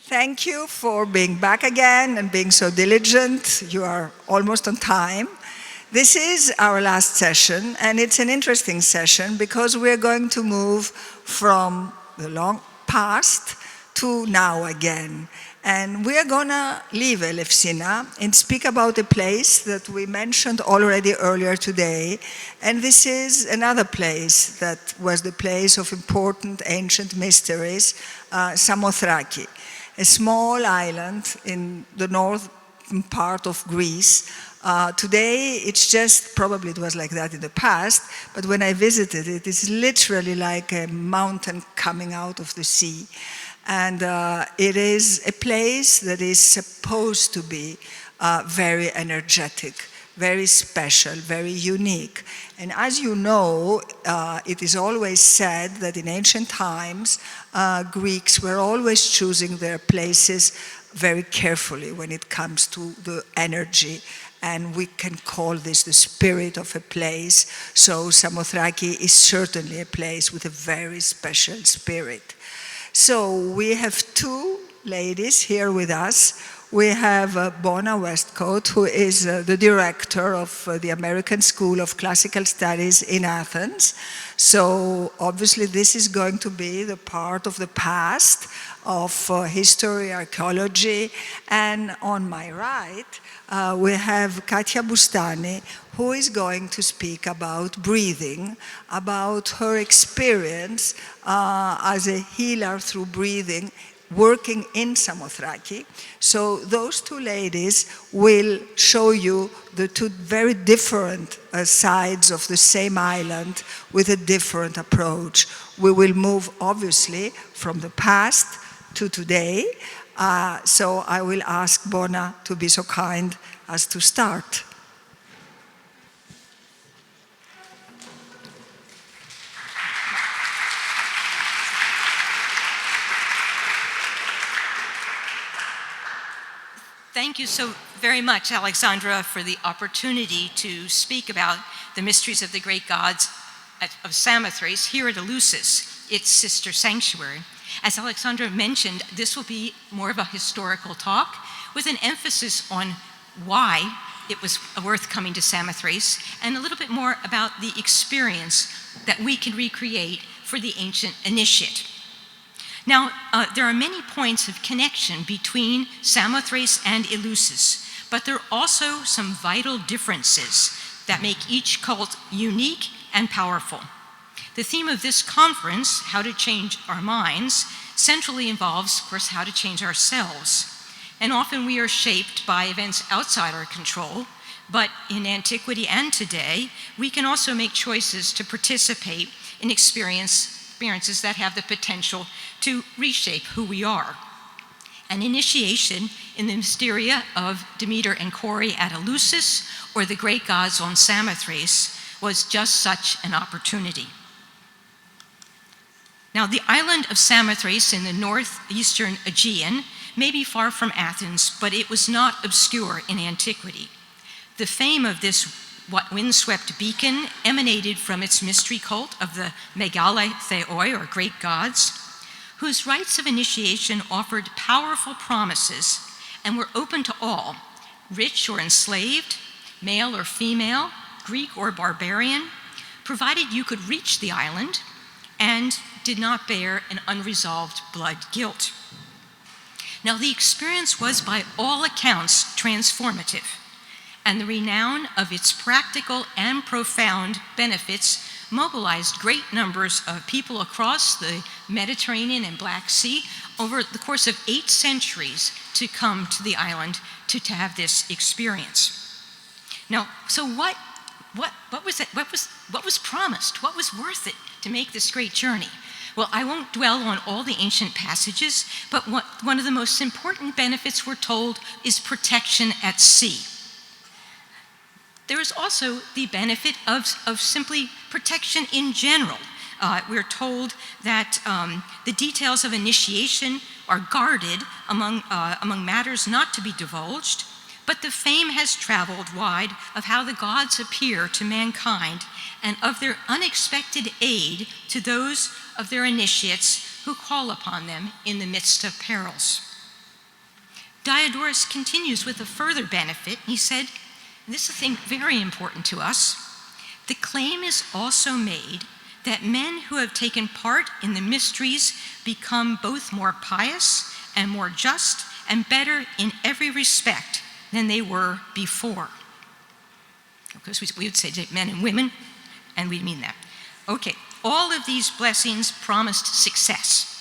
Thank you for being back again and being so diligent. You are almost on time. This is our last session, and it's an interesting session because we're going to move from the long past to now again. And we're going to leave Elefsina and speak about a place that we mentioned already earlier today. And this is another place that was the place of important ancient mysteries, Samothrace, a small island in the northern part of Greece. Today, it's just, probably it was like that in the past, but when I visited it, it's literally like a mountain coming out of the sea. And it is a place that is supposed to be very energetic, very special, very unique. And as you know, it is always said that in ancient times, Greeks were always choosing their places very carefully when it comes to the energy. And we can call this the spirit of a place. So Samothrace is certainly a place with a very special spirit. So we have two ladies here with us. We have Bonna Wescoat, who is the director of the American School of Classical Studies in Athens. So obviously this is going to be the part of the past of history, archaeology. And on my right, we have Katia Boustani, who is going to speak about breathing, about her experience as a healer through breathing, working in Samothrace. So those two ladies will show you the two very different sides of the same island with a different approach. We will move, obviously, from the past to today. So I will ask Bonna to be so kind as to start. Thank you so very much, Alexandra, for the opportunity to speak about the mysteries of the great gods of Samothrace here at Eleusis, its sister sanctuary. As Alexandra mentioned, this will be more of a historical talk with an emphasis on why it was worth coming to Samothrace and a little bit more about the experience that we can recreate for the ancient initiate. Now, there are many points of connection between Samothrace and Eleusis, but there are also some vital differences that make each cult unique and powerful. The theme of this conference, How to Change Our Minds, centrally involves, of course, how to change ourselves. And often we are shaped by events outside our control, but in antiquity and today, we can also make choices to participate in experiences that have the potential to reshape who we are. An initiation in the mysteria of Demeter and Kore at Eleusis or the great gods on Samothrace was just such an opportunity. Now, the island of Samothrace in the northeastern Aegean may be far from Athens, but it was not obscure in antiquity. The fame of this windswept beacon emanated from its mystery cult of the Megale Theoi, or great gods, whose rites of initiation offered powerful promises and were open to all, rich or enslaved, male or female, Greek or barbarian, provided you could reach the island and did not bear an unresolved blood guilt. Now, the experience was by all accounts transformative, and the renown of its practical and profound benefits mobilized great numbers of people across the Mediterranean and Black Sea over the course of 8 centuries to come to the island to have this experience. Now, so what was promised? What was worth it to make this great journey? Well, I won't dwell on all the ancient passages, but one of the most important benefits we're told is protection at sea. There is also the benefit of simply protection in general. We're told that the details of initiation are guarded among matters not to be divulged, but the fame has traveled wide of how the gods appear to mankind and of their unexpected aid to those of their initiates who call upon them in the midst of perils. Diodorus continues with a further benefit. He said, and this is a thing very important to us, the claim is also made that men who have taken part in the mysteries become both more pious and more just and better in every respect than they were before. Of course, we would say men and women, and we mean that. Okay, all of these blessings promised success.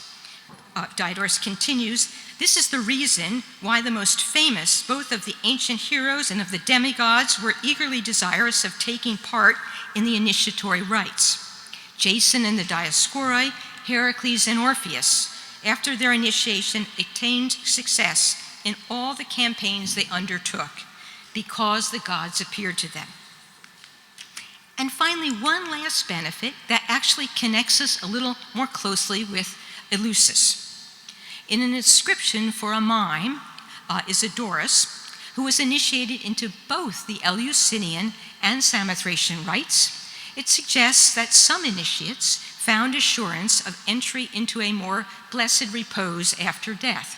Diodorus continues, this is the reason why the most famous, both of the ancient heroes and of the demigods, were eagerly desirous of taking part in the initiatory rites. Jason and the Dioscoroi, Heracles and Orpheus, after their initiation, attained success in all the campaigns they undertook because the gods appeared to them. And finally, one last benefit that actually connects us a little more closely with Eleusis. In an inscription for a mime, Isidorus, who was initiated into both the Eleusinian and Samothracian rites, it suggests that some initiates found assurance of entry into a more blessed repose after death.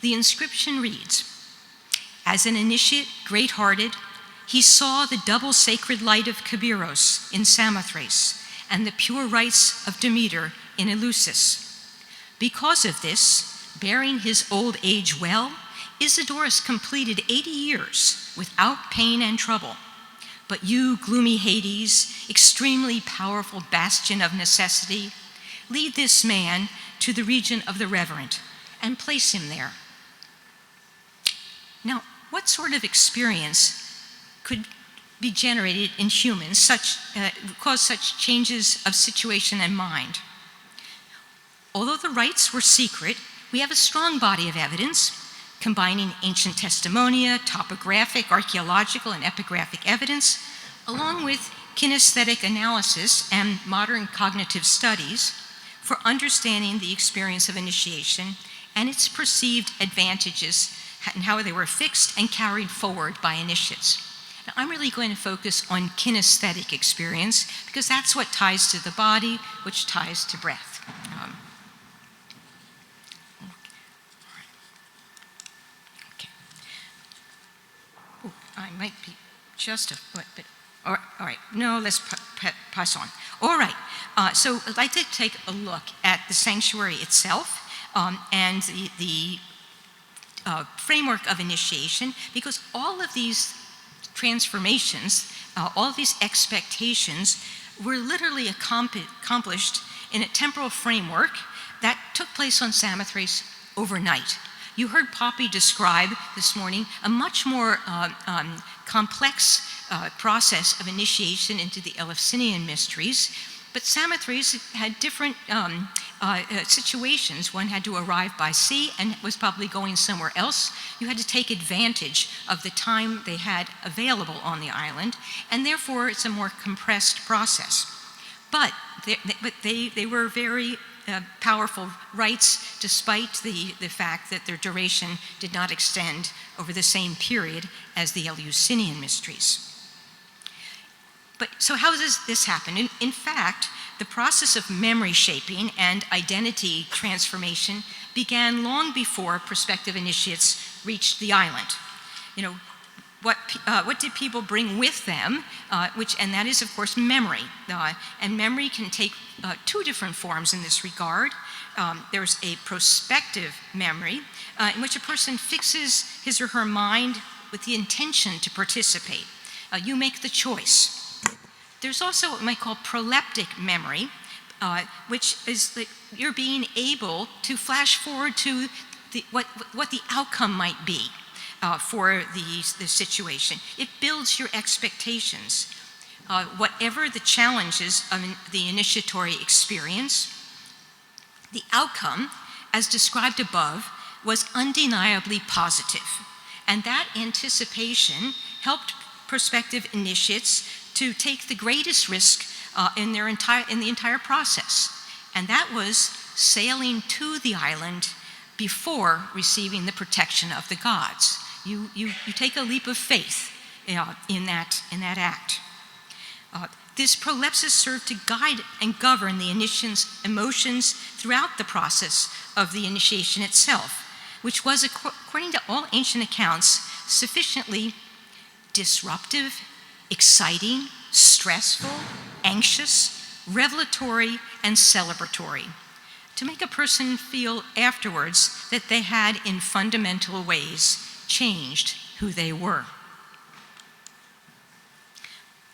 The inscription reads, as an initiate great-hearted, he saw the double sacred light of Kabiros in Samothrace and the pure rites of Demeter in Eleusis. Because of this, bearing his old age well, Isidorus completed 80 years without pain and trouble. But you, gloomy Hades, extremely powerful bastion of necessity, lead this man to the region of the reverent and place him there. Now, what sort of experience could be generated in humans, cause such changes of situation and mind? Although the rites were secret, we have a strong body of evidence combining ancient testimonia, topographic, archaeological, and epigraphic evidence, along with kinesthetic analysis and modern cognitive studies for understanding the experience of initiation and its perceived advantages and how they were fixed and carried forward by initiates. Now, I'm really going to focus on kinesthetic experience because that's what ties to the body, which ties to breath. I might be just a bit, all right, no, let's pass on. All right, so I'd like to take a look at the sanctuary itself and the framework of initiation, because all of these transformations, all of these expectations were literally accomplished in a temporal framework that took place on Samothrace overnight. You heard Poppy describe this morning a much more complex process of initiation into the Eleusinian mysteries, but Samothrace had different situations. One had to arrive by sea and was probably going somewhere else. You had to take advantage of the time they had available on the island, and therefore it's a more compressed process. But they were very powerful rites, despite the fact that their duration did not extend over the same period as the Eleusinian mysteries. But so how does this happen? In fact, the process of memory shaping and identity transformation began long before prospective initiates reached the island. You know, what did people bring with them, and that is, of course, memory. And memory can take two different forms in this regard. There's a prospective memory, in which a person fixes his or her mind with the intention to participate. You make the choice. There's also what we might call proleptic memory, which is that you're being able to flash forward to what the outcome might be. For the situation. It builds your expectations. Whatever the challenges of the initiatory experience, the outcome, as described above, was undeniably positive. And that anticipation helped prospective initiates to take the greatest risk in the entire process. And that was sailing to the island before receiving the protection of the gods. You take a leap of faith in that act. This prolepsis served to guide and govern the initiant's emotions throughout the process of the initiation itself. which was, according to all ancient accounts, sufficiently disruptive, exciting, stressful, anxious, revelatory, and celebratory, to make a person feel afterwards that they had, in fundamental ways, changed who they were.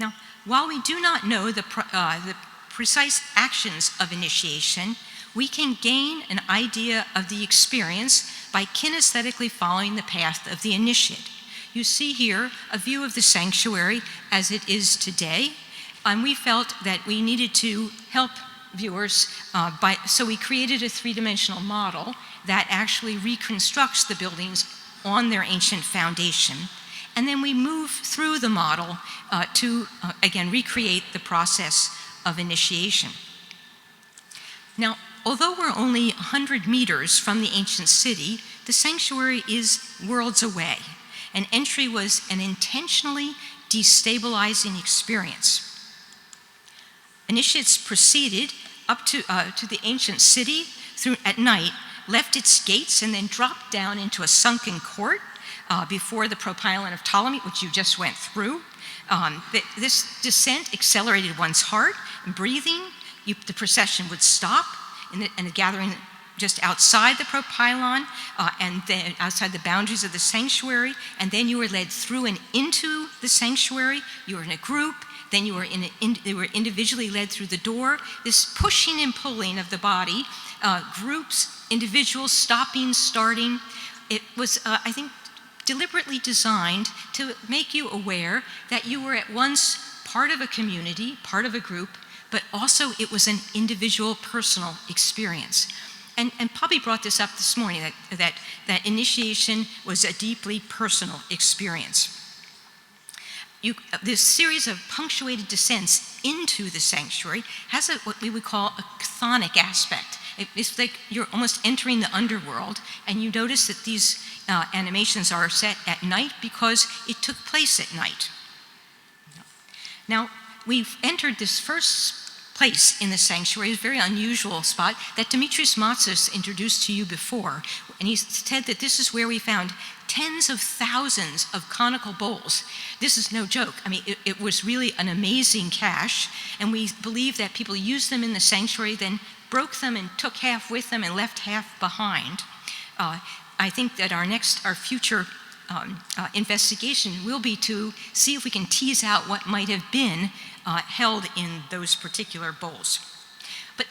Now, while we do not know the precise actions of initiation, we can gain an idea of the experience by kinesthetically following the path of the initiate. You see here a view of the sanctuary as it is today, and we felt that we needed to help viewers, so we created a three-dimensional model that actually reconstructs the buildings on their ancient foundation. And then we move through the model to, again, recreate the process of initiation. Now, although we're only 100 meters from the ancient city, the sanctuary is worlds away, and entry was an intentionally destabilizing experience. Initiates proceeded up to the ancient city at night, left its gates, and then dropped down into a sunken court before the propylon of Ptolemy, which you just went through. This descent accelerated one's heart and breathing. The procession would stop in the gathering just outside the propylon, and then outside the boundaries of the sanctuary, and then you were led through and into the sanctuary. You were in a group, then you were they were individually led through the door. This pushing and pulling of the body, groups, individuals, stopping, starting. It was, I think, deliberately designed to make you aware that you were at once part of a community, part of a group, but also it was an individual, personal experience. And Poppy brought this up this morning, that initiation was a deeply personal experience. This series of punctuated descents into the sanctuary has what we would call a chthonic aspect. It's like you're almost entering the underworld, and you notice that these animations are set at night because it took place at night. Now, we've entered this first place in the sanctuary, a very unusual spot that Demetrius Matsos introduced to you before. And he said that this is where we found tens of thousands of conical bowls. This is no joke. I mean, it was really an amazing cache, and we believe that people used them in the sanctuary, then broke them and took half with them and left half behind. I think that our future investigation will be to see if we can tease out what might have been held in those particular bowls. But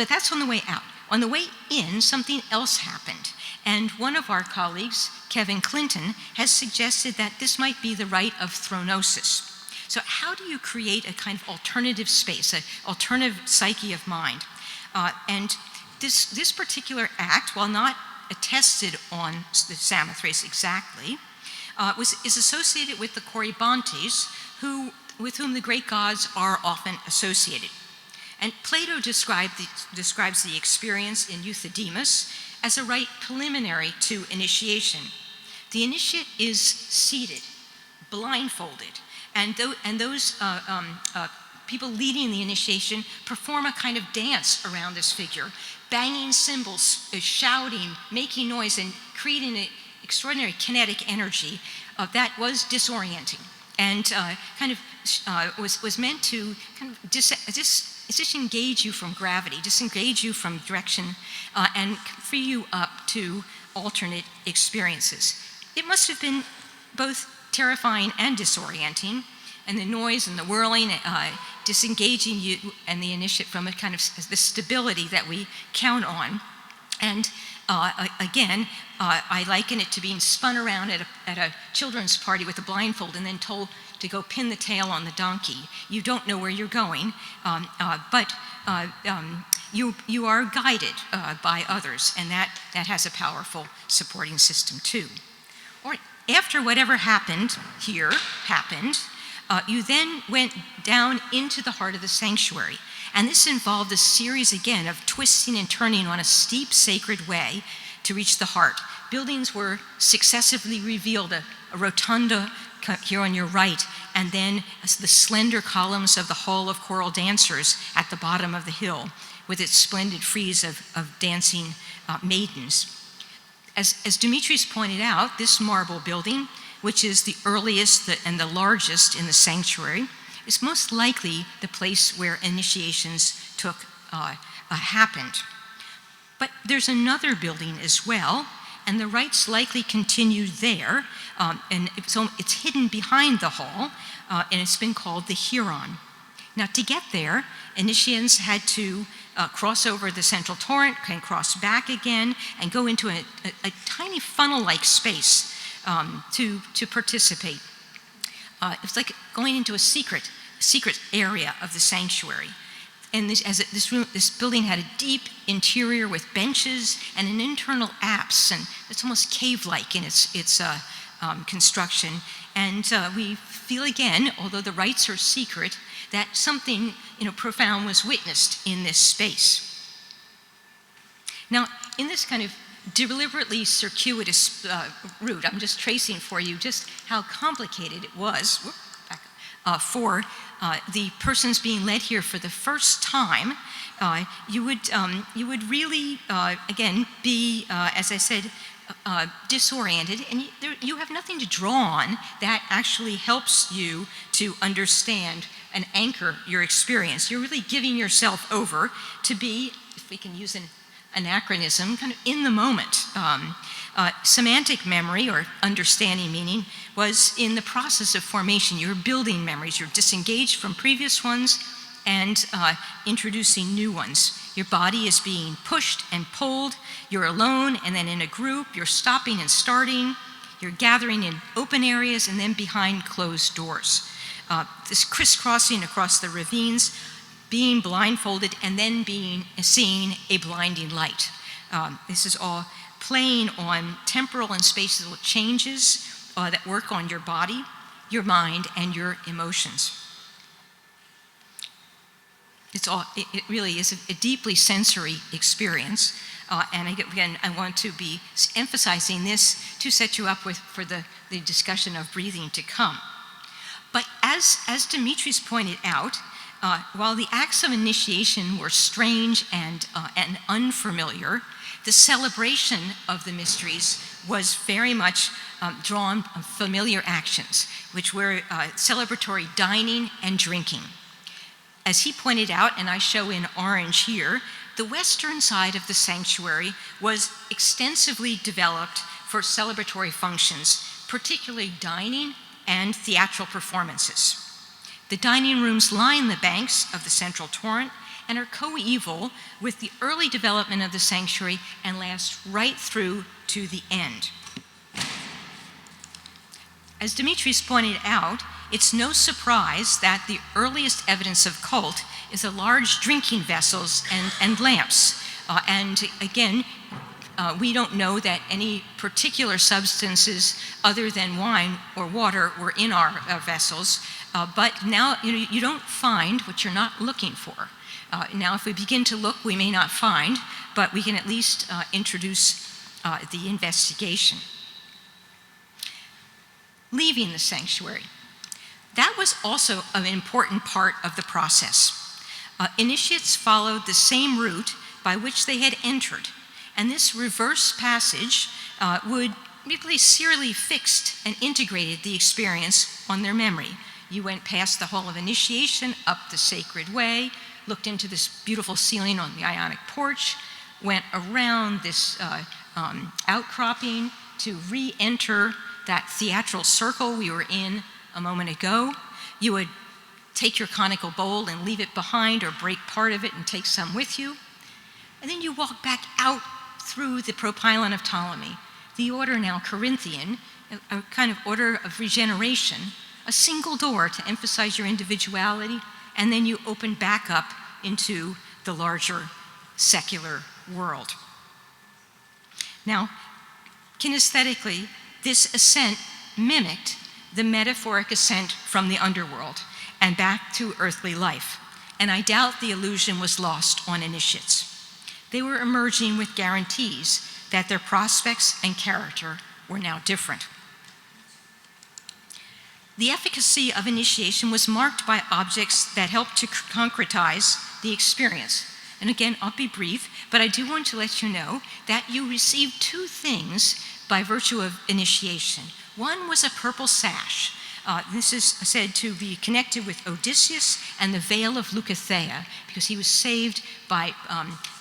that's on the way out. On the way in, something else happened. And one of our colleagues, Kevin Clinton, has suggested that this might be the rite of thronosis. So how do you create a kind of alternative space, an alternative psyche of mind? And this particular act, while not attested on the Samothrace exactly, is associated with the Corybantes, with whom the great gods are often associated. And Plato describes the experience in Euthydemus as a rite preliminary to initiation. The initiate is seated, blindfolded, and those people leading the initiation perform a kind of dance around this figure, banging cymbals, shouting, making noise, and creating an extraordinary kinetic energy that was disorienting and was meant to kind of disengage you from gravity, disengage you from direction, and free you up to alternate experiences. It must have been both terrifying and disorienting, and the noise and the whirling, disengaging you and the initiate from a kind of the stability that we count on. And again, I liken it to being spun around at a children's party with a blindfold and then told to go pin the tail on the donkey. You don't know where you're going, but you are guided by others, and that has a powerful supporting system too. All right, after whatever happened here happened, you then went down into the heart of the sanctuary. And this involved a series, again, of twisting and turning on a steep, sacred way to reach the heart. Buildings were successively revealed, a rotunda here on your right, and then the slender columns of the Hall of Choral Dancers at the bottom of the hill, with its splendid frieze of dancing maidens. As Dimitris pointed out, this marble building, which is the earliest and the largest in the sanctuary, is most likely the place where initiations happened. But there's another building as well, and the rites likely continued there, and so it's hidden behind the hall, and it's been called the Huron. Now, to get there, initiates had to cross over the central torrent, can cross back again, and go into a tiny funnel-like space to participate. It's like going into a secret area of the sanctuary. And this building had a deep interior with benches and an internal apse, and it's almost cave-like in its construction. And we feel again, although the rites are secret, that something profound was witnessed in this space. Now, in this kind of deliberately circuitous route, I'm just tracing for you just how complicated it was for the persons being led here for the first time. You would really, again, be, as I said, disoriented, and you have nothing to draw on that actually helps you to understand and anchor your experience. You're really giving yourself over to be, if we can use an anachronism, kind of in the moment. Semantic memory, or understanding meaning, was in the process of formation. You're building memories. You're disengaged from previous ones and introducing new ones. Your body is being pushed and pulled. You're alone and then in a group. You're stopping and starting. You're gathering in open areas and then behind closed doors. This crisscrossing across the ravines, being blindfolded and then seeing a blinding light. This is all playing on temporal and spatial changes that work on your body, your mind, and your emotions. It really is a deeply sensory experience. And again, I want to be emphasizing this to set you up for the discussion of breathing to come. But as Dimitris pointed out, while the acts of initiation were strange and unfamiliar, the celebration of the mysteries was very much drawn on familiar actions, which were celebratory dining and drinking. As he pointed out, and I show in orange here, the western side of the sanctuary was extensively developed for celebratory functions, particularly dining and theatrical performances. The dining rooms line the banks of the central torrent and are coeval with the early development of the sanctuary and last right through to the end. As Dimitris pointed out, it's no surprise that the earliest evidence of cult is the large drinking vessels and lamps. And again, we don't know that any particular substances other than wine or water were in our vessels, but now you don't find what you're not looking for. Now, if we begin to look, we may not find, but we can at least introduce the investigation. Leaving the sanctuary. That was also an important part of the process. Initiates followed the same route by which they had entered, and this reverse passage would really serially fixed and integrated the experience on their memory. You went past the hall of initiation, up the sacred way, looked into this beautiful ceiling on the Ionic porch, went around this outcropping to re-enter that theatrical circle we were in a moment ago. You would take your conical bowl and leave it behind or break part of it and take some with you. And then you walk back out through the propylon of Ptolemy, the order now Corinthian, a kind of order of regeneration, a single door to emphasize your individuality, and then you open back up into the larger secular world. Now, kinesthetically, this ascent mimicked the metaphoric ascent from the underworld and back to earthly life, and I doubt the illusion was lost on initiates. They were emerging with guarantees that their prospects and character were now different. The efficacy of initiation was marked by objects that helped to concretize the experience. And again, I'll be brief, but I do want to let you know that you received 2 things by virtue of initiation. One was a purple sash. This is said to be connected with Odysseus and the veil of Leucothea, because he was saved by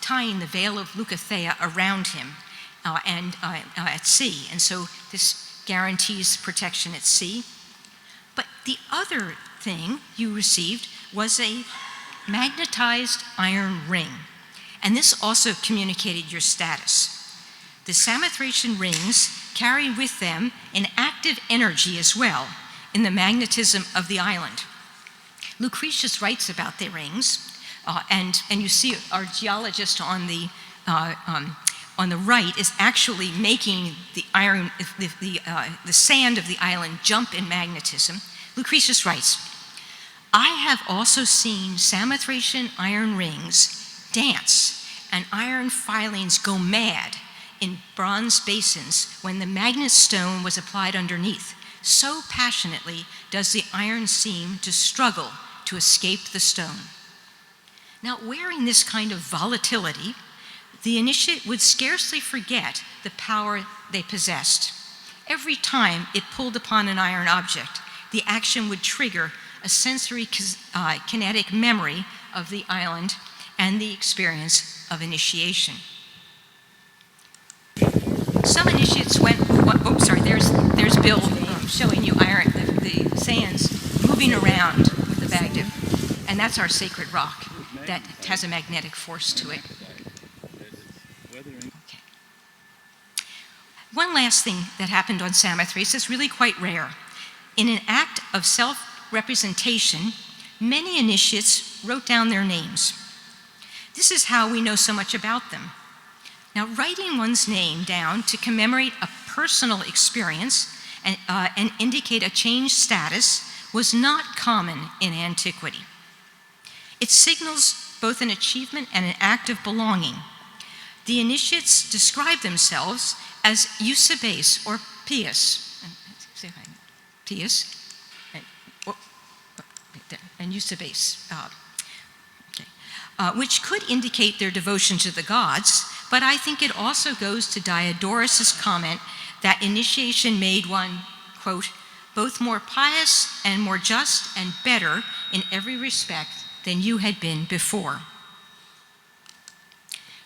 tying the veil of Leucothea around him at sea. And so this guarantees protection at sea. But the other thing you received was a magnetized iron ring. And this also communicated your status. The Samothracian rings carry with them an active energy as well in the magnetism of the island. Lucretius writes about the rings, and you see our geologist on the right is actually making the sand of the island jump in magnetism. Lucretius writes, "I have also seen Samothracian iron rings dance and iron filings go mad in bronze basins when the magnet stone was applied underneath. So passionately does the iron seem to struggle to escape the stone." Now, wearing this kind of volatility, the initiate would scarcely forget the power they possessed. Every time it pulled upon an iron object, the action would trigger a sensory kinetic memory of the island and the experience of initiation. Some initiates went, there's Bill showing you iron, the sands moving around with the Baghdad, and that's our sacred rock that has a magnetic force to it. Okay. One last thing that happened on Samothrace is really quite rare. In an act of self-representation, many initiates wrote down their names. This is how we know so much about them. Now, writing one's name down to commemorate a personal experience and indicate a changed status was not common in antiquity. It signals both an achievement and an act of belonging. The initiates describe themselves as Eusebes or Pius, and Eusebes, which could indicate their devotion to the gods, but I think it also goes to Diodorus' comment that initiation made one, quote, both more pious and more just and better in every respect than you had been before.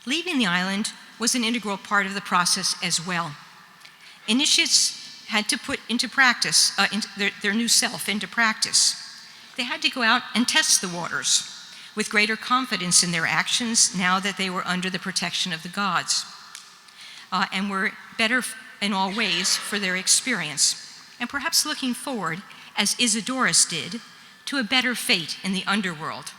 Leaving the island was an integral part of the process as well. Initiates had to put into practice, their new self into practice. They had to go out and test the waters with greater confidence in their actions now that they were under the protection of the gods, and were better in all ways for their experience, and perhaps looking forward, as Isidorus did, to a better fate in the underworld.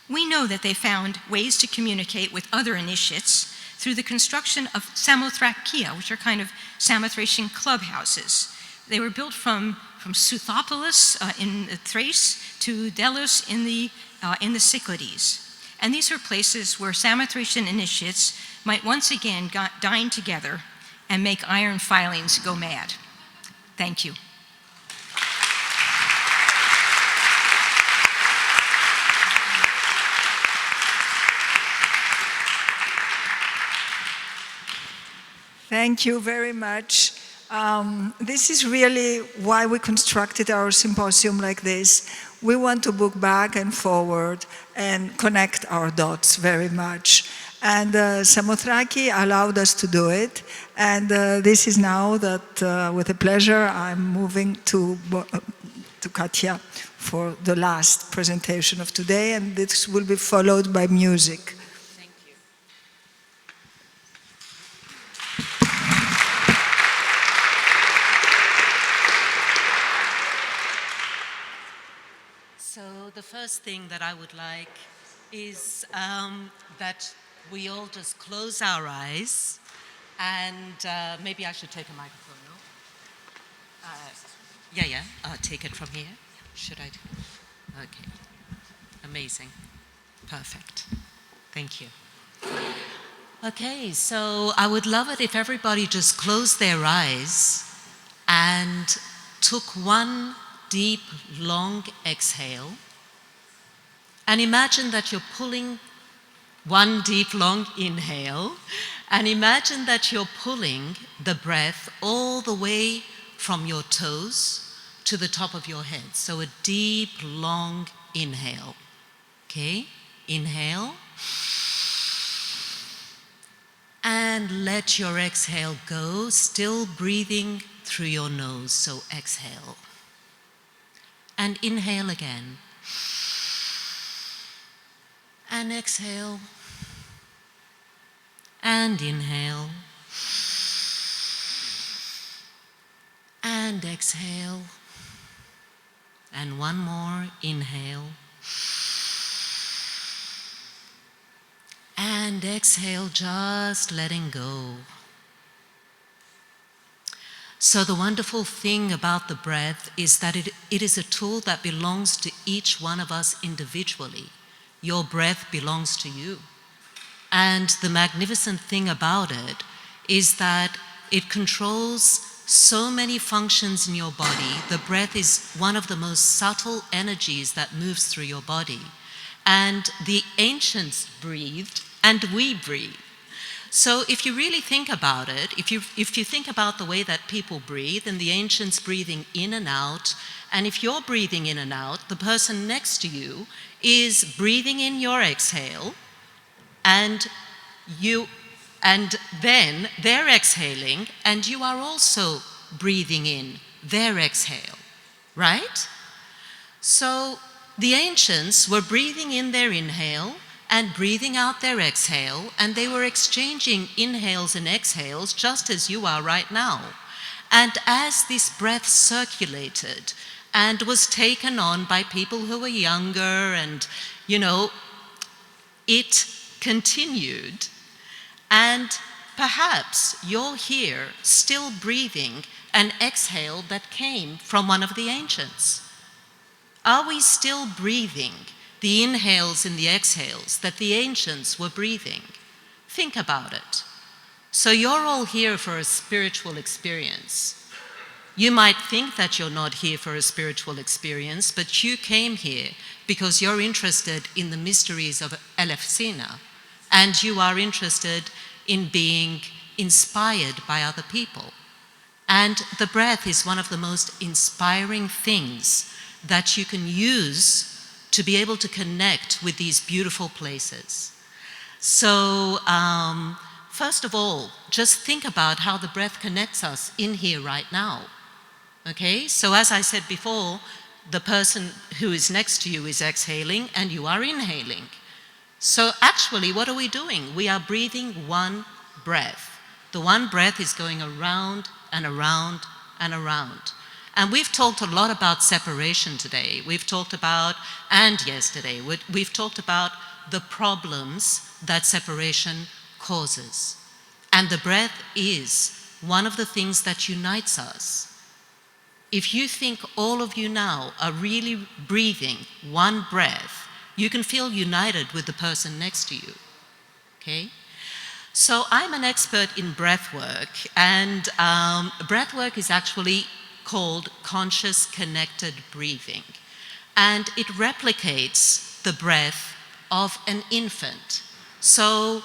We know that they found ways to communicate with other initiates through the construction of Samothracia, which are kind of Samothracian clubhouses. They were built from Suthopolis in Thrace to Delos in the Cyclades. And these were places where Samothracian initiates might once again dine together and make iron filings go mad. Thank you. Thank you very much. This is really why we constructed our symposium like this. We want to look back and forward and connect our dots very much. And Samothraki allowed us to do it. And this is now that, with a pleasure, I'm moving to Katia for the last presentation of today. And this will be followed by music. So the first thing that I would like is that we all just close our eyes, and maybe I should take a microphone, no? I'll take it from here. Should I? Okay. Amazing. Perfect. Thank you. Okay, so I would love it if everybody just closed their eyes and took one deep, long exhale, and imagine that you're pulling one deep, long inhale. And imagine that you're pulling the breath all the way from your toes to the top of your head. So a deep, long inhale. Okay? Inhale. And let your exhale go, still breathing through your nose. So exhale. And inhale again. And exhale. And inhale. And exhale. And one more. Inhale. And exhale, just letting go. So the wonderful thing about the breath is that it is a tool that belongs to each one of us individually. Your breath belongs to you. And the magnificent thing about it is that it controls so many functions in your body. The breath is one of the most subtle energies that moves through your body. And the ancients breathed, and we breathe. So if you really think about it, if you think about the way that people breathe, and the ancients breathing in and out, and if you're breathing in and out, the person next to you is breathing in your exhale, and then they're exhaling, and you are also breathing in their exhale, right? So the ancients were breathing in their inhale and breathing out their exhale, and they were exchanging inhales and exhales just as you are right now. And as this breath circulated and was taken on by people who were younger, and, it continued, and perhaps you're here still breathing an exhale that came from one of the ancients. Are we still breathing the inhales and the exhales that the ancients were breathing? Think about it. So you're all here for a spiritual experience. You might think that you're not here for a spiritual experience, but you came here because you're interested in the mysteries of Eleusis, and you are interested in being inspired by other people. And the breath is one of the most inspiring things that you can use to be able to connect with these beautiful places. So, first of all, just think about how the breath connects us in here right now. Okay, so as I said before, the person who is next to you is exhaling and you are inhaling. So actually, what are we doing? We are breathing one breath. The one breath is going around and around and around. And we've talked a lot about separation today. We've talked about, and yesterday, we've talked about the problems that separation causes. And the breath is one of the things that unites us. If you think all of you now are really breathing one breath, you can feel united with the person next to you, okay? So I'm an expert in breathwork, and breathwork is actually called conscious connected breathing. And it replicates the breath of an infant. So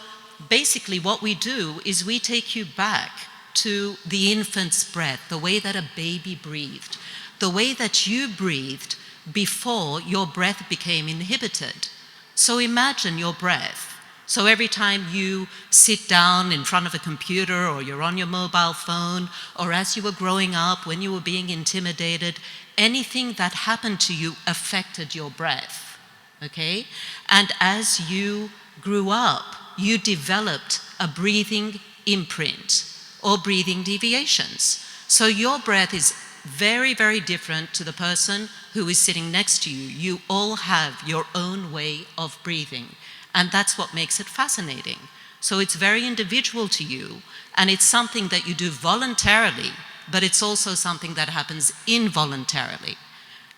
basically what we do is we take you back to the infant's breath, the way that a baby breathed, the way that you breathed before your breath became inhibited. So imagine your breath. So every time you sit down in front of a computer, or you're on your mobile phone, or as you were growing up, when you were being intimidated, anything that happened to you affected your breath, okay? And as you grew up, you developed a breathing imprint or breathing deviations. So your breath is very, very different to the person who is sitting next to you. You all have your own way of breathing. And that's what makes it fascinating. So it's very individual to you, and it's something that you do voluntarily, but it's also something that happens involuntarily.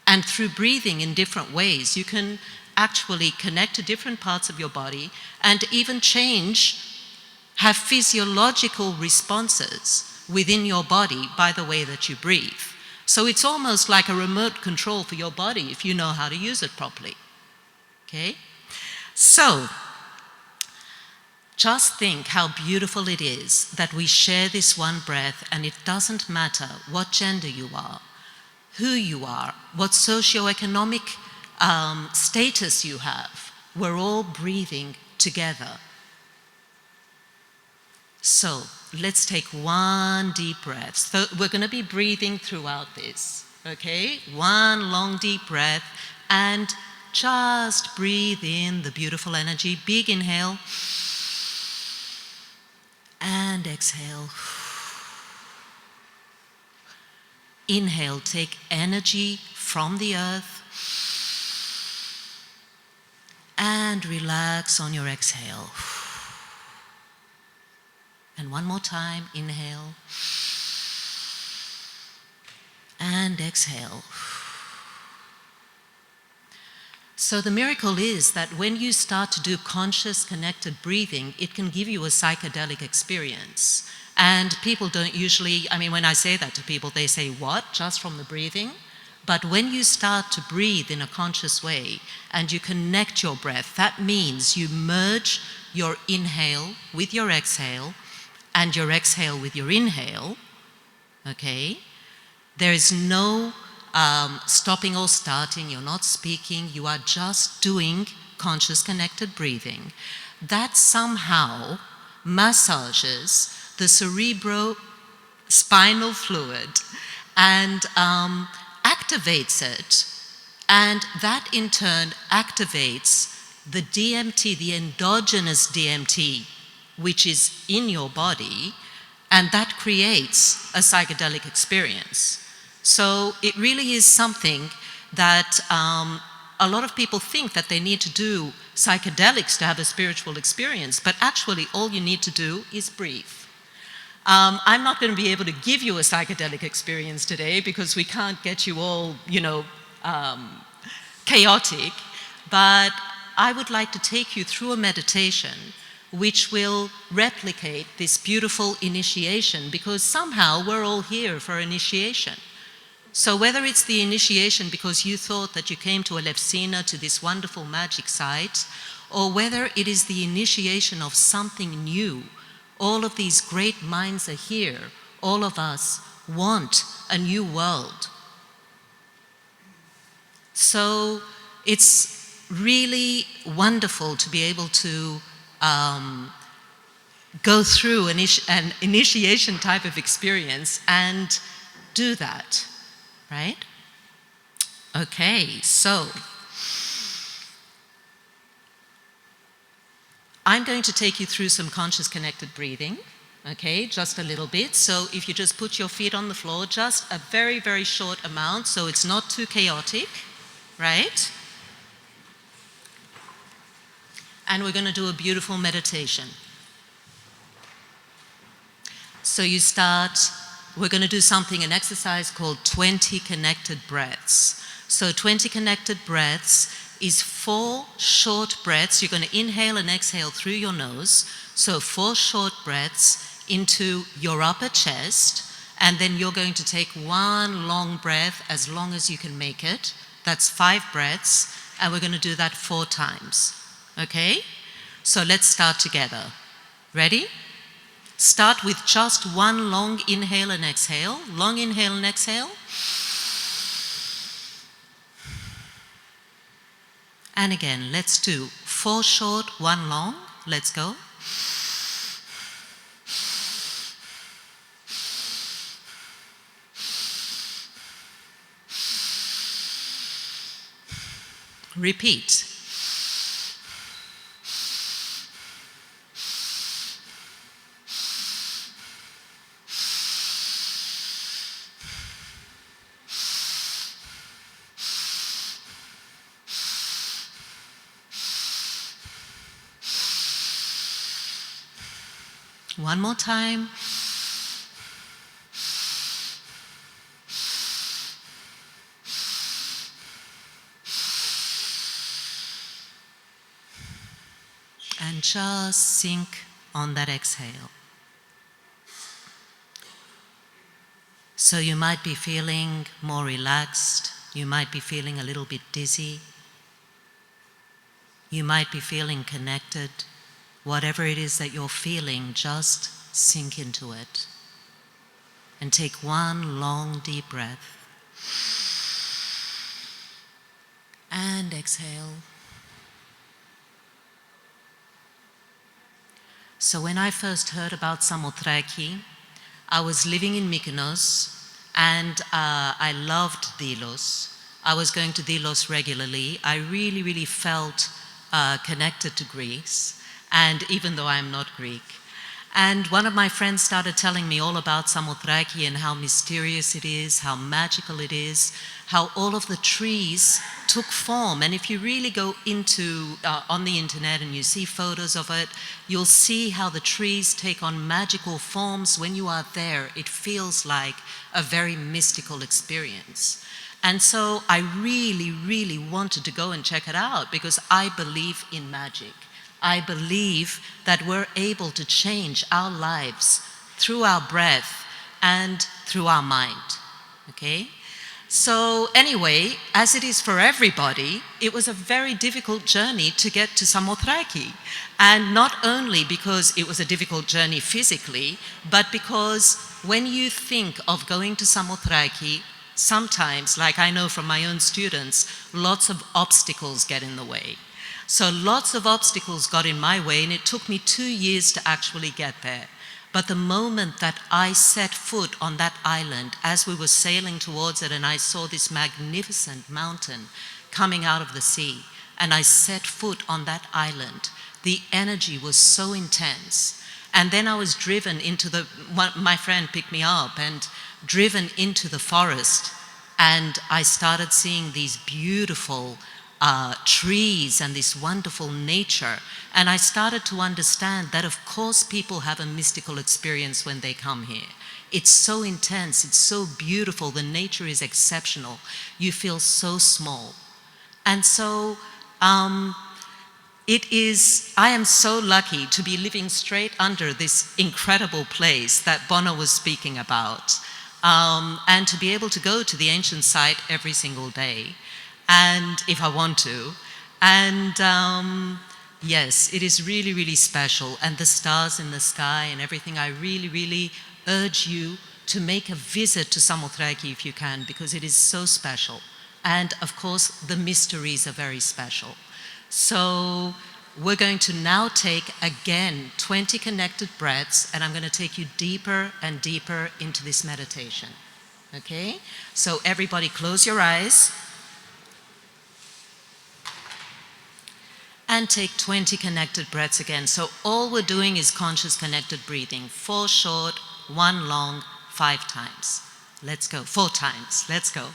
And through breathing in different ways, you can actually connect to different parts of your body and even have physiological responses within your body by the way that you breathe. So it's almost like a remote control for your body if you know how to use it properly, okay? So, Just think how beautiful it is that we share this one breath, and it doesn't matter what gender you are, who you are, what socioeconomic status you have. We're all breathing together. So let's take one deep breath. So we're going to be breathing throughout this, okay? One long deep breath, and just breathe in the beautiful energy. Big inhale. And exhale. Inhale, take energy from the earth. And relax on your exhale. And one more time, inhale. And exhale. So the miracle is that when you start to do conscious, connected breathing, it can give you a psychedelic experience. And people don't usually, when I say that to people, they say, what, just from the breathing? But when you start to breathe in a conscious way and you connect your breath, that means you merge your inhale with your exhale and your exhale with your inhale, okay? There is no stopping or starting, you're not speaking, you are just doing conscious connected breathing. That somehow massages the cerebrospinal fluid and activates it, and that in turn activates the DMT, the endogenous DMT, which is in your body, and that creates a psychedelic experience. So it really is something that a lot of people think that they need to do psychedelics to have a spiritual experience, but actually all you need to do is breathe. I'm not going to be able to give you a psychedelic experience today because we can't get you all, chaotic, but I would like to take you through a meditation which will replicate this beautiful initiation, because somehow we're all here for initiation. So whether it's the initiation because you thought that you came to Elefsina, to this wonderful magic site, or whether it is the initiation of something new, all of these great minds are here. All of us want a new world. So it's really wonderful to be able to go through an initiation type of experience and do that, right? Okay, so I'm going to take you through some conscious connected breathing, okay, just a little bit. So if you just put your feet on the floor, just a very, very short amount, so it's not too chaotic, right? And we're going to do a beautiful meditation. So you start, we're going to do an exercise called 20 connected breaths. So 20 connected breaths is 4 short breaths. You're going to inhale and exhale through your nose. So 4 short breaths into your upper chest, and then you're going to take 1 long breath as long as you can make it. That's 5 breaths, and we're going to do that 4 times. Okay? So let's start together. Ready? Start with just 1 long inhale and exhale. Long inhale and exhale. And again, let's do 4 short, 1 long. Let's go. Repeat. One more time. And just sink on that exhale. So you might be feeling more relaxed. You might be feeling a little bit dizzy. You might be feeling connected whatever it is that you're feeling, just sink into it. And take one long, deep breath. And exhale. So when I first heard about Samothrace, I was living in Mykonos, and I loved Delos. I was going to Delos regularly. I really, really felt connected to Greece, and even though I'm not Greek. And one of my friends started telling me all about Samothrace and how mysterious it is, how magical it is, how all of the trees took form. And if you really go into on the internet and you see photos of it, you'll see how the trees take on magical forms. When you are there, it feels like a very mystical experience. And so I really, really wanted to go and check it out because I believe in magic. I believe that we're able to change our lives through our breath and through our mind, okay? So anyway, as it is for everybody, it was a very difficult journey to get to Samothrace. And not only because it was a difficult journey physically, but because when you think of going to Samothrace, sometimes, like I know from my own students, lots of obstacles get in the way. So lots of obstacles got in my way, and it took me 2 years to actually get there. But the moment that I set foot on that island, as we were sailing towards it, and I saw this magnificent mountain coming out of the sea, and I set foot on that island, the energy was so intense. And then I was driven into my friend picked me up and driven into the forest, and I started seeing these beautiful trees and this wonderful nature. And I started to understand that of course people have a mystical experience when they come here. It's so intense, it's so beautiful, the nature is exceptional. You feel so small. And so I am so lucky to be living straight under this incredible place that Bonna was speaking about, and to be able to go to the ancient site every single day, and if I want to. And yes, it is really, really special. And the stars in the sky and everything, I really, really urge you to make a visit to Samothrace if you can, because it is so special. And of course, the mysteries are very special. So we're going to now take, again, 20 connected breaths, and I'm going to take you deeper and deeper into this meditation. Okay? So everybody close your eyes. And take 20 connected breaths again. So all we're doing is conscious connected breathing. 4 short, 1 long, 5 times. Let's go. 4 times. Let's go.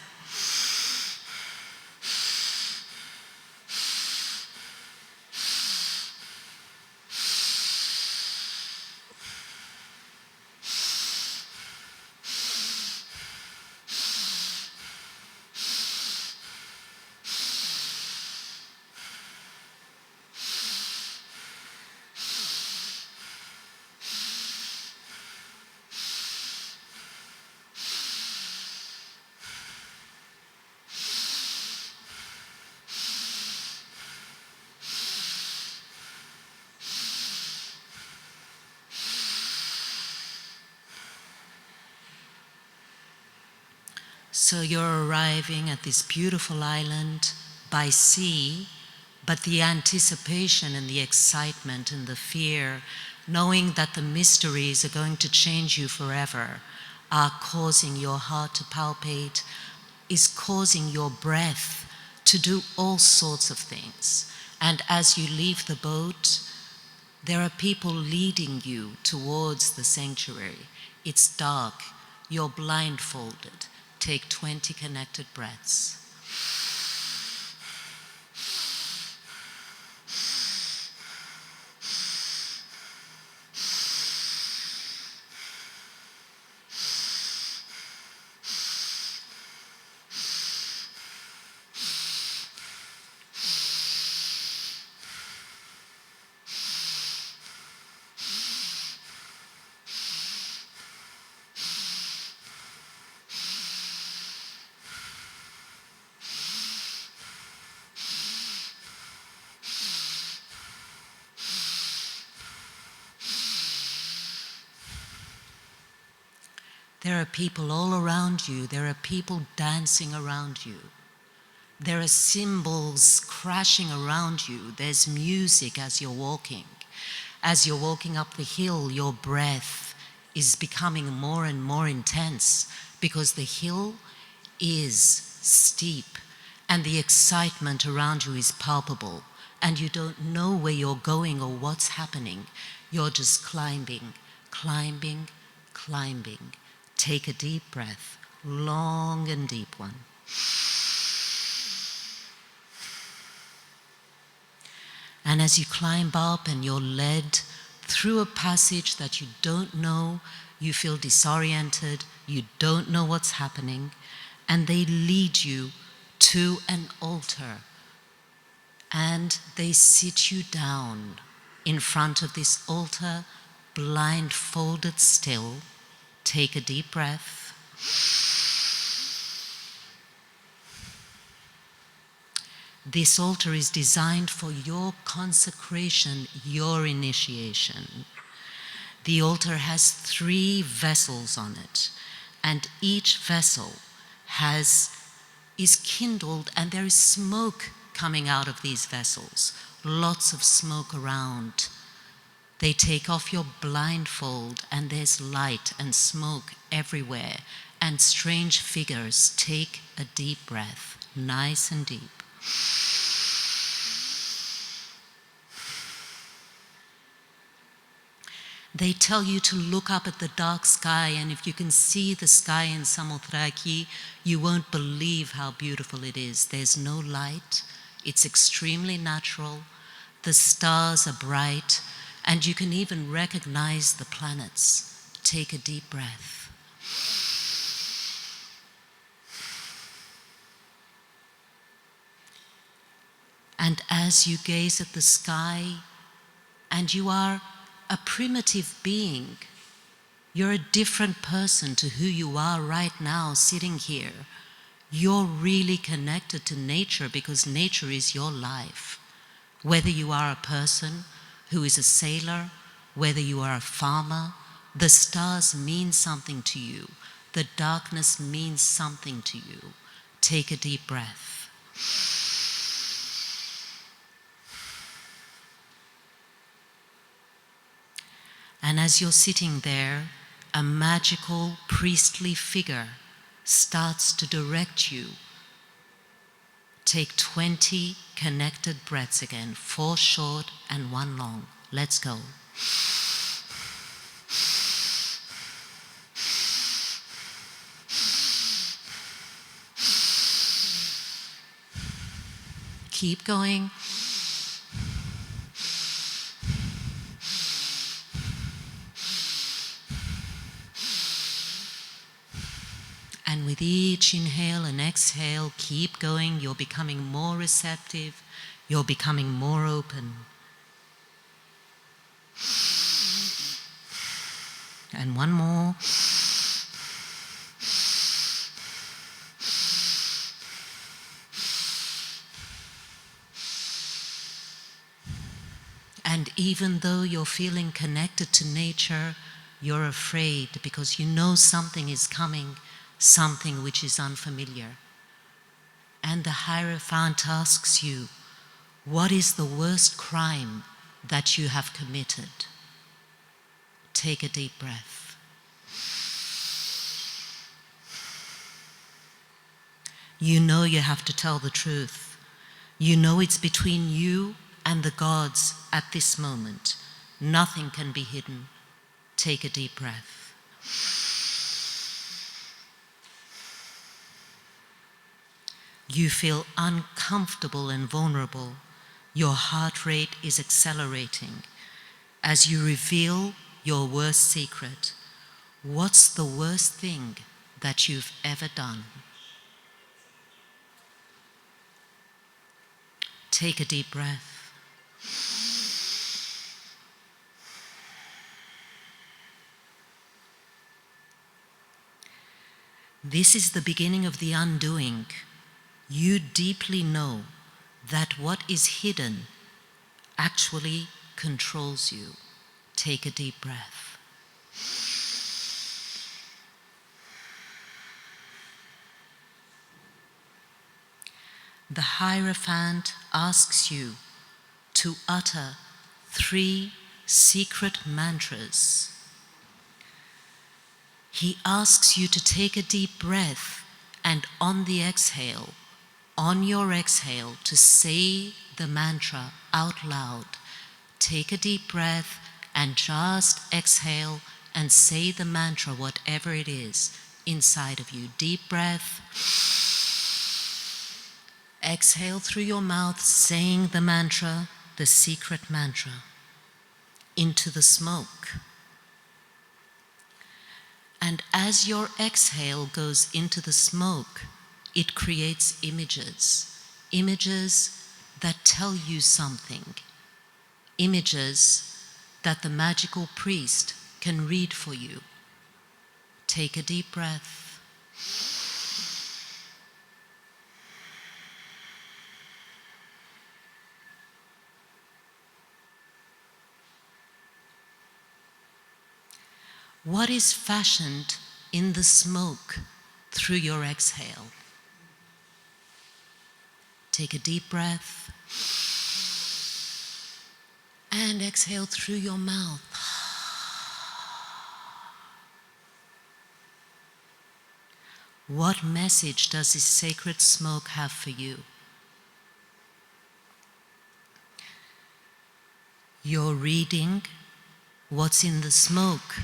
So you're arriving at this beautiful island by sea, but the anticipation and the excitement and the fear, knowing that the mysteries are going to change you forever, are causing your heart to palpate, is causing your breath to do all sorts of things. And as you leave the boat, there are people leading you towards the sanctuary. It's dark, you're blindfolded. Take 20 connected breaths. There are people all around you. There are people dancing around you. There are cymbals crashing around you. There's music as you're walking. As you're walking up the hill, your breath is becoming more and more intense because the hill is steep and the excitement around you is palpable and you don't know where you're going or what's happening. You're just climbing, climbing, climbing. Take a deep breath, long and deep one. And as you climb up and you're led through a passage that you don't know, you feel disoriented, you don't know what's happening, and they lead you to an altar. And they sit you down in front of this altar, blindfolded still. Take a deep breath. This altar is designed for your consecration, your initiation. The altar has 3 vessels on it, and each vessel is kindled, and there is smoke coming out of these vessels, lots of smoke around. They take off your blindfold, and there's light and smoke everywhere, and strange figures. Take a deep breath, nice and deep. They tell you to look up at the dark sky, and if you can see the sky in Samothrace, you won't believe how beautiful it is. There's no light, it's extremely natural, the stars are bright, and you can even recognize the planets. Take a deep breath. And as you gaze at the sky, and you are a primitive being, you're a different person to who you are right now sitting here. You're really connected to nature because nature is your life. Whether you are a person who is a sailor, whether you are a farmer, the stars mean something to you. The darkness means something to you. Take a deep breath. And as you're sitting there, a magical priestly figure starts to direct you. Take 20 connected breaths again, 4 short and 1 long. Let's go. Keep going. And with each inhale and exhale, keep going. You're becoming more receptive. You're becoming more open. And 1 more. And even though you're feeling connected to nature, you're afraid because you know something is coming, something which is unfamiliar. And the Hierophant asks you, what is the worst crime that you have committed? Take a deep breath. You know you have to tell the truth. You know it's between you and the gods at this moment. Nothing can be hidden. Take a deep breath. You feel uncomfortable and vulnerable. Your heart rate is accelerating as you reveal your worst secret. What's the worst thing that you've ever done? Take a deep breath. This is the beginning of the undoing. You deeply know that what is hidden actually controls you. Take a deep breath. the Hierophant asks you to utter 3 secret mantras. He asks you to take a deep breath and on your exhale, to say the mantra out loud. Take a deep breath and just exhale and say the mantra, whatever it is inside of you. Deep breath. Exhale through your mouth, saying the mantra, the secret mantra, into the smoke. And as your exhale goes into the smoke, it creates images that tell you something, images that the magical priest can read for you. Take a deep breath. What is fashioned in the smoke through your exhale? Take a deep breath and exhale through your mouth. What message does this sacred smoke have for you? You're reading what's in the smoke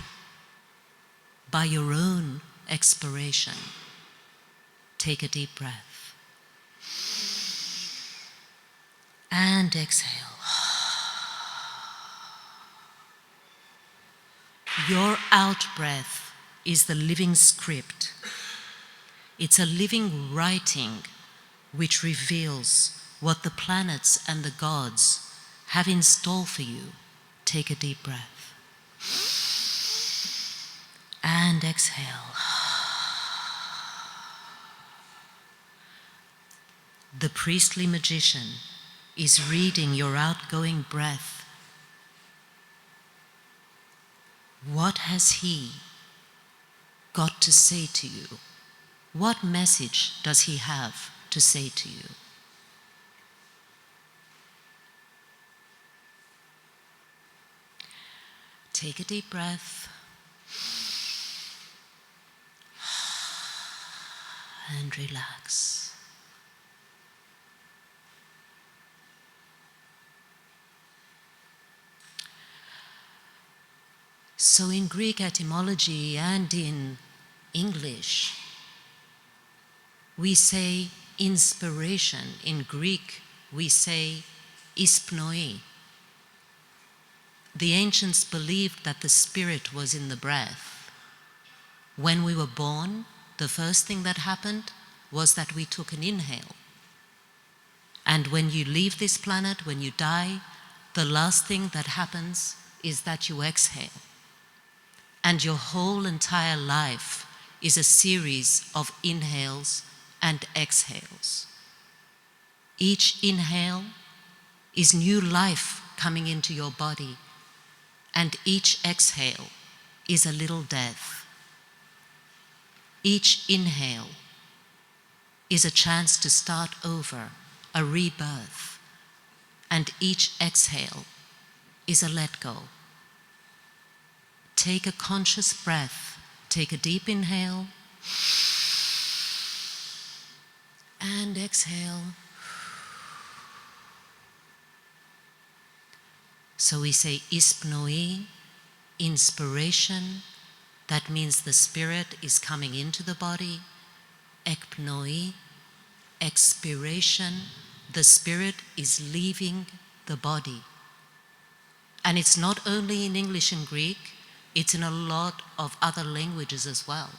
by your own expiration. Take a deep breath and exhale. Your out breath is the living script. It's a living writing which reveals what the planets and the gods have in store for you. Take a deep breath and exhale. The priestly magician is reading your outgoing breath. What has he got to say to you? What message does he have to say to you? Take a deep breath and relax. So in Greek etymology and in English, we say inspiration. In Greek, we say ispnoi. The ancients believed that the spirit was in the breath. When we were born, the first thing that happened was that we took an inhale. And when you leave this planet, when you die, the last thing that happens is that you exhale. And your whole entire life is a series of inhales and exhales. Each inhale is new life coming into your body, and each exhale is a little death. Each inhale is a chance to start over, a rebirth, and each exhale is a let go. Take a conscious breath, take a deep inhale, and exhale. So we say ispnoi, inspiration, that means the spirit is coming into the body. Ekpnoi, expiration, the spirit is leaving the body. And it's not only in English and Greek, it's in a lot of other languages as well.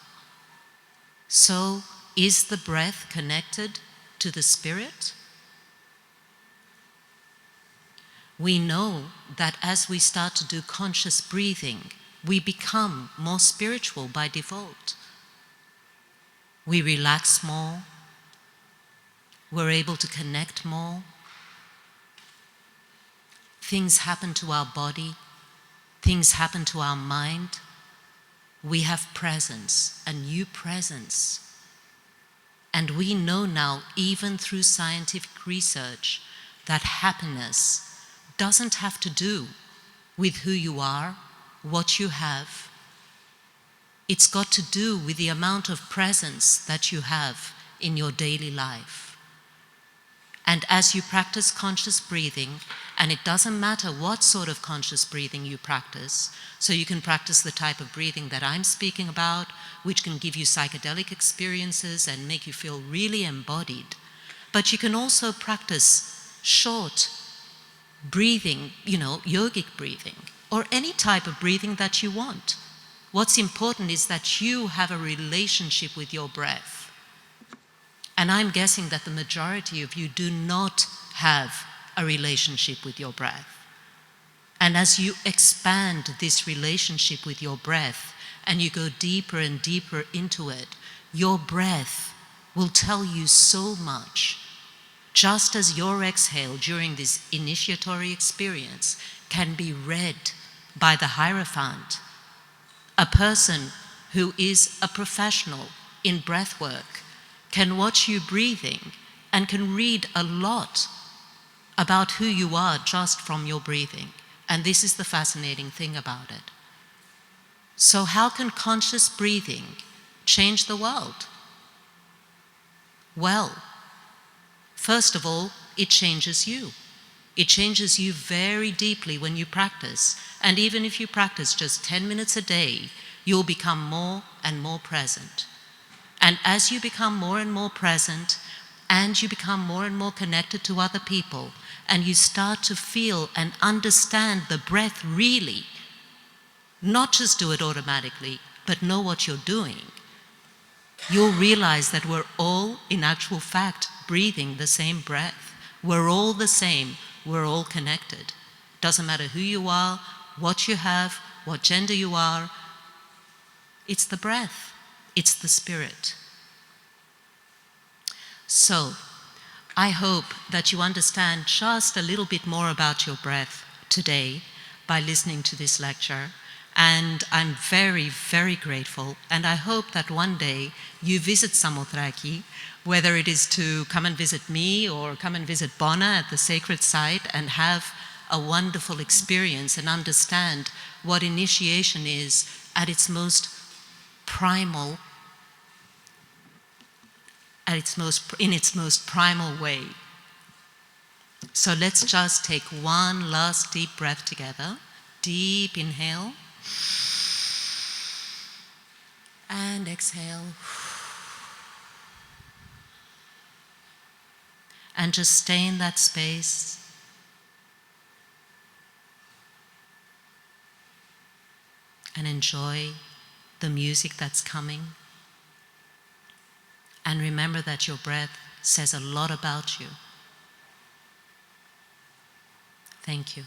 So, is the breath connected to the spirit? We know that as we start to do conscious breathing, we become more spiritual by default. We relax more, we're able to connect more. Things happen to our body, things happen to our mind. We have presence, a new presence. And we know now, even through scientific research, that happiness doesn't have to do with who you are, what you have. It's got to do with the amount of presence that you have in your daily life. And as you practice conscious breathing, and it doesn't matter what sort of conscious breathing you practice, so you can practice the type of breathing that I'm speaking about, which can give you psychedelic experiences and make you feel really embodied. But you can also practice short breathing, yogic breathing, or any type of breathing that you want. What's important is that you have a relationship with your breath. And I'm guessing that the majority of you do not have a relationship with your breath. And as you expand this relationship with your breath and you go deeper and deeper into it, your breath will tell you so much. Just as your exhale during this initiatory experience can be read by the Hierophant, a person who is a professional in breathwork can watch you breathing and can read a lot about who you are just from your breathing. And this is the fascinating thing about it. So how can conscious breathing change the world? Well, first of all, it changes you. It changes you very deeply when you practice. And even if you practice just 10 minutes a day, you'll become more and more present. And as you become more and more present, and you become more and more connected to other people, and you start to feel and understand the breath really, not just do it automatically, but know what you're doing, you'll realize that we're all, in actual fact, breathing the same breath. We're all the same. We're all connected. Doesn't matter who you are, what you have, what gender you are. It's the breath. It's the spirit. So, I hope that you understand just a little bit more about your breath today by listening to this lecture. And I'm very, very grateful. And I hope that one day you visit Samothrace, whether it is to come and visit me or come and visit Bonna at the sacred site and have a wonderful experience and understand what initiation is at its most primal, in its most primal way. So let's just take one last deep breath together. Deep inhale. And exhale. And just stay in that space. And enjoy the music that's coming. And remember that your breath says a lot about you. Thank you.